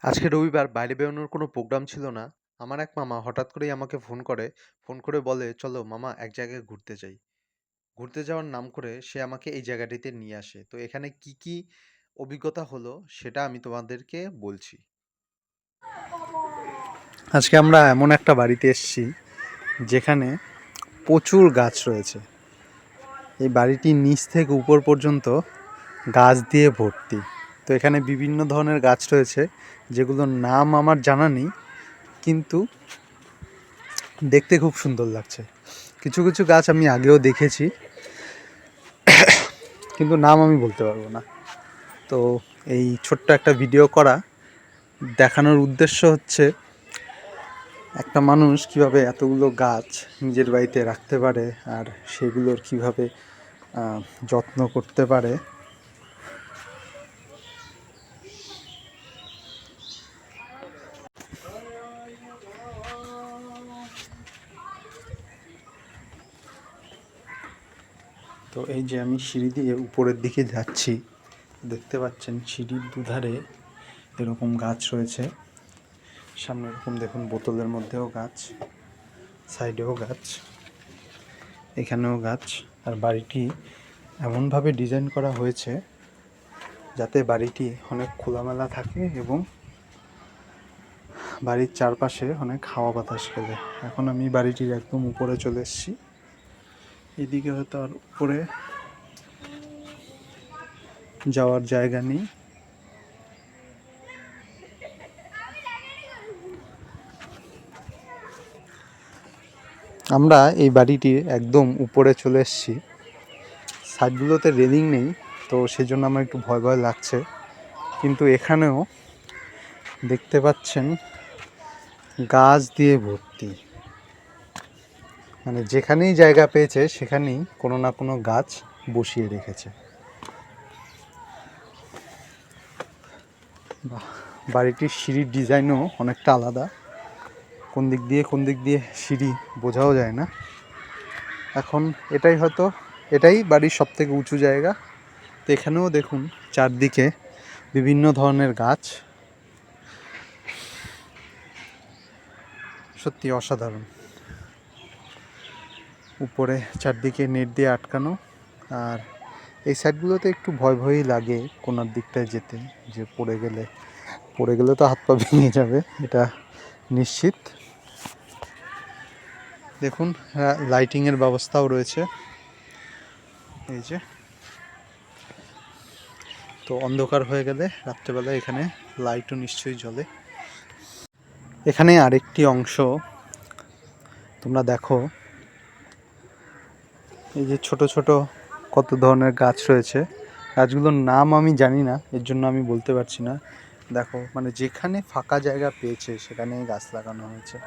আজকে রবিবার বাইরে বেরোনোর কোনো প্রোগ্রাম ছিল না। আমার এক মামা হঠাৎ করেই আমাকে ফোন করে বলে, "চলো মামা এক জায়গায় ঘুরতে যাই।" ঘুরতে যাওয়ার নাম করে সে আমাকে এই জায়গাটিতে নিয়ে আসে। তো এখানে কি অভিজ্ঞতা হলো সেটা আমি তোমাদেরকে বলছি। আজকে আমরা এমন একটা বাড়িতে এসেছি যেখানে প্রচুর গাছ রয়েছে। এই বাড়িটির নিচ থেকে উপর পর্যন্ত গাছ দিয়ে ভর্তি। তো এখানে বিভিন্ন ধরনের গাছ রয়েছে যেগুলোর নাম আমার জানা নেই, কিন্তু দেখতে খুব সুন্দর লাগছে। কিছু কিছু গাছ আমি আগেও দেখেছি, কিন্তু নাম আমি বলতে পারবো না। তো এই ছোট্ট একটা ভিডিও করা, দেখানোর উদ্দেশ্য হচ্ছে একটা মানুষ কিভাবে এতগুলো গাছ নিজের বাড়িতে রাখতে পারে আর সেগুলোর কিভাবে যত্ন করতে পারে। তো এই যে আমি সিঁড়ি দিয়ে উপরের দিকে যাচ্ছি, দেখতে পাচ্ছেন সিঁড়ির দুধারে এরকম গাছ রয়েছে। সামনে এরকম দেখুন বোতলের মধ্যেও গাছ, সাইডেও গাছ, এখানেও গাছ। আর বাড়িটি এমনভাবে ডিজাইন করা হয়েছে যাতে বাড়িটি অনেক খোলামেলা থাকে এবং বাড়ির চারপাশে অনেক হাওয়া বাতাস খেলে। এখন আমি বাড়িটির একদম উপরে চলে এসেছি। এদিকে হয়তো আর উপরে যাওয়ার জায়গা নেই। আমরা এই বাড়িটির একদম উপরে চলে এসেছি। সাইডগুলোতে রেলিং নেই, তো সেজন্য আমার একটু ভয় ভয় লাগছে। কিন্তু এখানেও দেখতে পাচ্ছেন গাছ দিয়ে ভর্তি। মানে যেখানেই জায়গা পেয়েছে সেখানেই কোনো না কোনো গাছ বসিয়ে রেখেছে। বাড়িটির সিঁড়ির ডিজাইনও অনেকটা আলাদা। কোন দিক দিয়ে সিঁড়ি বোঝাও যায় না। এখন এটাই বাড়ির সবথেকে উঁচু জায়গা। তো এখানেও দেখুন চারদিকে বিভিন্ন ধরনের গাছ, সত্যি অসাধারণ। উপরে চারদিকে নেট দিয়ে আটকানো। আর এই সাইডগুলোতে একটু ভয়ই লাগে কোনার দিকটায় যেতে, যে পড়ে গেলে তো হাত পা ভেঙে যাবে, এটা নিশ্চিত। দেখুন লাইটিংয়ের ব্যবস্থাও রয়েছে, এই যে। তো অন্ধকার হয়ে গেলে রাত্রেবেলা এখানে লাইটও নিশ্চয়ই জ্বলে। এখানে আরেকটি অংশ তোমরা দেখো, এই যে ছোট ছোট কত ধরনের গাছ রয়েছে। গাছগুলোর নাম আমি জানি না, এর জন্য আমি বলতে পারছি না। দেখো, মানে যেখানে ফাঁকা জায়গা পেয়েছে সেখানে গাছ লাগানো হয়েছে।